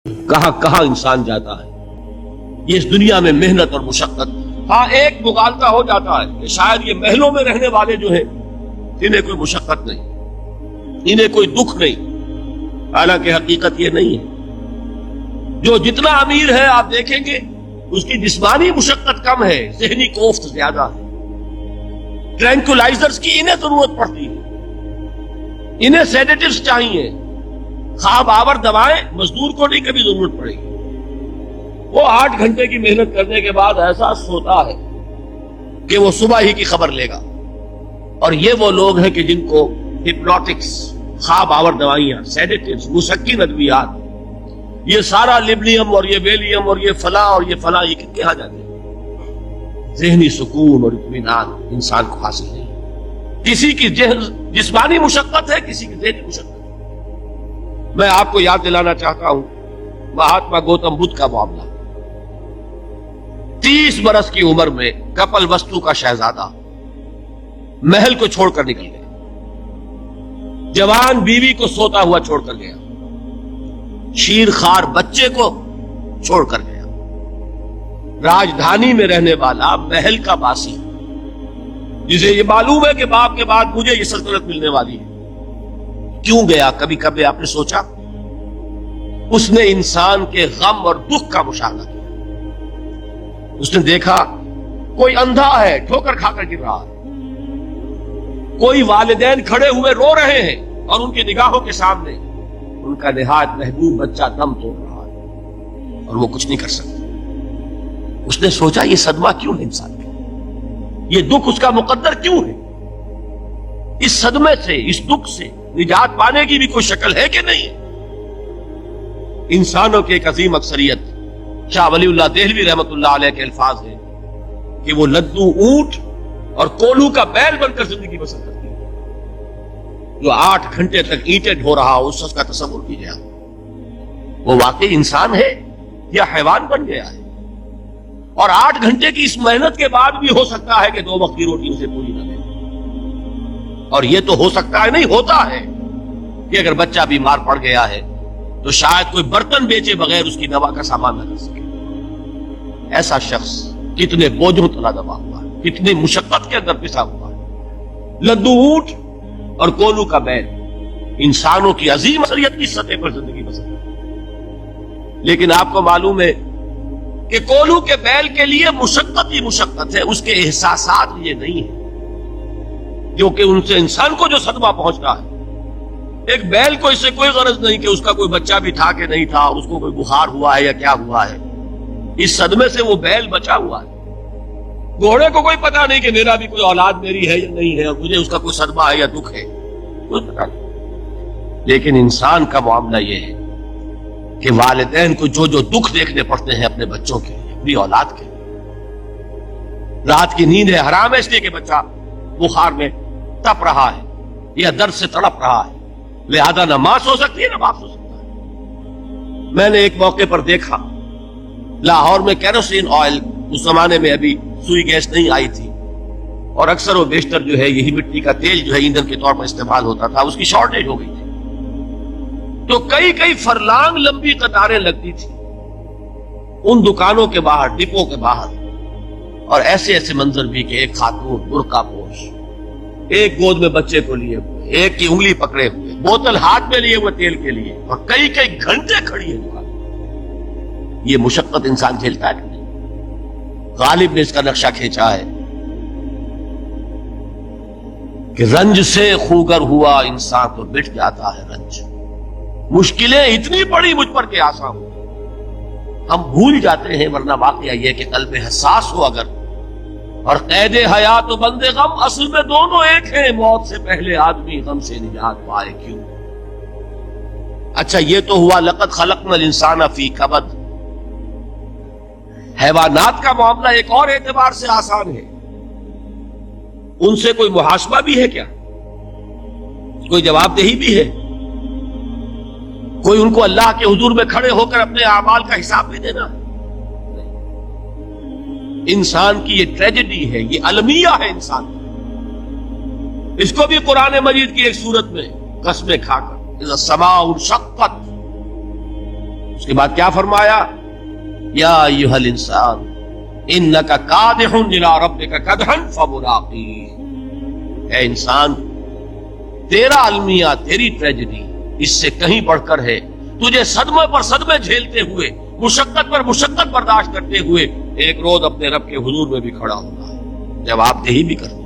کہاں کہاں انسان جاتا ہے یہ اس دنیا میں محنت اور مشقت. ہاں ایک مغالطہ ہو جاتا ہے کہ شاید یہ محلوں میں رہنے والے جو ہیں انہیں کوئی مشقت نہیں, انہیں کوئی دکھ نہیں. حالانکہ حقیقت یہ نہیں ہے. جو جتنا امیر ہے آپ دیکھیں گے اس کی جسمانی مشقت کم ہے, ذہنی کوفت زیادہ ہے. ٹرینکولائزرز کی انہیں ضرورت پڑتی ہے, انہیں سیڈیٹیوز چاہیے. خواب آور دوائیں مزدور کو نہیں کبھی ضرورت پڑے گی. وہ 8 گھنٹے کی محنت کرنے کے بعد احساس ہوتا ہے کہ وہ صبح ہی کی خبر لے گا. اور یہ وہ لوگ ہیں کہ جن کو ہپنوٹکس, خواب آور دوائیاں, سیڈیٹیوز, مسکن ادویات, یہ سارا لیبنیم اور یہ ویلیم اور یہ فلاں اور یہ فلاں, یہ کہاں جاتے ہیں؟ ذہنی سکون اور اطمینان انسان کو حاصل نہیں. کسی کی جسمانی مشقت ہے, کسی کی ذہنی مشقت ہے. میں آپ کو یاد دلانا چاہتا ہوں مہاتما گوتم بدھ کا معاملہ. 30 برس کی عمر میں کپل وستو کا شہزادہ محل کو چھوڑ کر نکل گیا. جوان بیوی کو سوتا ہوا چھوڑ کر گیا. شیر خوار بچے کو چھوڑ کر گیا. راجدھانی میں رہنے والا محل کا باسی, جسے یہ معلوم ہے کہ باپ کے بعد مجھے یہ سلطنت ملنے والی ہے, کیوں گیا؟ کبھی کبھی آپ نے سوچا؟ اس نے انسان کے غم اور دکھ کا مشاہدہ کیا. اس نے دیکھا کوئی اندھا ہے, ٹھوکر کھا کر گر رہا ہے. کوئی والدین کھڑے ہوئے رو رہے ہیں اور ان کی نگاہوں کے سامنے ان کا نہایت محبوب بچہ دم توڑ رہا ہے اور وہ کچھ نہیں کر سکتا. اس نے سوچا یہ صدمہ کیوں ہے انسان کا, یہ دکھ اس کا مقدر کیوں ہے؟ اس صدمے سے, اس دکھ سے نجات پانے کی بھی کوئی شکل ہے کہ نہیں ہے؟ انسانوں کی ایک عظیم اکثریت, شاہ ولی اللہ دہلوی رحمت اللہ علیہ کے الفاظ ہیں کہ وہ لدو اونٹ اور کولو کا بیل بن کر زندگی بسر کرتی ہے. جو 8 گھنٹے تک اینٹیں ڈھو رہا ہو, اس شخص کا تصور کیجیے آپ, وہ واقعی انسان ہے یا حیوان بن گیا ہے؟ اور 8 گھنٹے کی اس محنت کے بعد بھی ہو سکتا ہے کہ 2 وقت کی روٹی اسے پوری نہ ملے. اور یہ تو ہو سکتا ہے, نہیں ہوتا ہے, کہ اگر بچہ بیمار پڑ گیا ہے تو شاید کوئی برتن بیچے بغیر اس کی دوا کا سامان نہ کر سکے. ایسا شخص کتنے بوجھوں تلا دبا ہوا ہے, کتنی مشقت کے اندر پسا ہوا ہے. لدو اونٹ اور کولو کا بیل انسانوں کی عظیم اکثریت کی سطح پر زندگی بسر کرتی ہے. لیکن آپ کو معلوم ہے کہ کولو کے بیل کے لیے مشقت ہی مشقت ہے, اس کے احساسات یہ نہیں ہے جو کہ ان سے انسان کو جو صدمہ پہنچتا ہے. ایک بیل کو اس سے کوئی غرض نہیں کہ اس کا کوئی بچہ بھی تھا کہ نہیں تھا, اس کو کوئی بخار ہوا ہے یا کیا ہوا ہے. اس صدمے سے وہ بیل بچا ہوا ہے. گھوڑے کو کوئی پتا نہیں کہ میرا بھی کوئی اولاد میری ہے یا نہیں ہے, اور مجھے اس کا کوئی صدمہ ہے یا دکھ ہے, کوئی پتا نہیں. لیکن انسان کا معاملہ یہ ہے کہ والدین کو جو جو دکھ دیکھنے پڑتے ہیں اپنے بچوں کے, اپنی اولاد کے. رات کی نیند ہے حرام ہے اس لیے کہ بچہ بخار میں تپ رہا ہے یا درد سے تڑپ رہا ہے, لہذا نہ ماں سو سکتی ہے نہ باپ سو سکتا ہے. میں نے ایک موقع پر دیکھا لاہور میں کیروسین آئل, اس زمانے میں ابھی سوئی گیس نہیں آئی تھی, اور اکثر و بیشتر جو ہے یہی مٹی کا تیل جو ہے ایندھن کے طور پر استعمال ہوتا تھا, اس کی شارٹیج ہو گئی تھی. تو کئی فرلانگ لمبی قطاریں لگتی تھی ان دکانوں کے باہر, ڈپو کے باہر. اور ایسے منظر بھی کہ ایک خاتون برقع پوش, ایک گود میں بچے کو لیے ہوئے, ایک کی انگلی پکڑے ہوئے, بوتل ہاتھ میں لیے ہوئے تیل کے لیے, اور کئی گھنٹے کھڑی ہے دکان. یہ مشقت انسان جھیلتا ہے کہ نہیں؟ غالب نے اس کا نقشہ کھینچا ہے کہ رنج سے خوگر ہوا انسان تو مٹ جاتا ہے رنج. مشکلیں اتنی بڑی مجھ پر کہ آسان ہو, ہم بھول جاتے ہیں. ورنہ واقعہ یہ کہ قلب حساس ہو اگر, اور قید حیات و بند غم اصل میں دونوں ایک ہیں. موت سے پہلے آدمی غم سے نجات پائے کیوں. اچھا یہ تو ہوا لقد خلقنا الانسان فی کبد. حیوانات کا معاملہ ایک اور اعتبار سے آسان ہے. ان سے کوئی محاسبہ بھی ہے کیا؟ کوئی جواب دہی بھی ہے؟ کوئی ان کو اللہ کے حضور میں کھڑے ہو کر اپنے اعمال کا حساب بھی دینا؟ انسان کی یہ ٹریجڈی ہے, یہ المیہ ہے انسان. اس کو بھی قرآن مجید کی ایک سورت میں قسمیں کھا کر اذا السماء انشقت, اس کے بعد کیا فرمایا؟ یا ایھا الانسان انک کادح الی ربک کدحا فملاقیہ، اے انسان تیرا المیہ، تیری ٹریجڈی اس سے کہیں بڑھ کر ہے، تجھے صدمے پر صدمے جھیلتے ہوئے، مشقت پر مشقت برداشت کرتے ہوئے ایک روز اپنے رب کے حضور میں بھی کھڑا ہونا ہے، جواب دہی بھی کرنا۔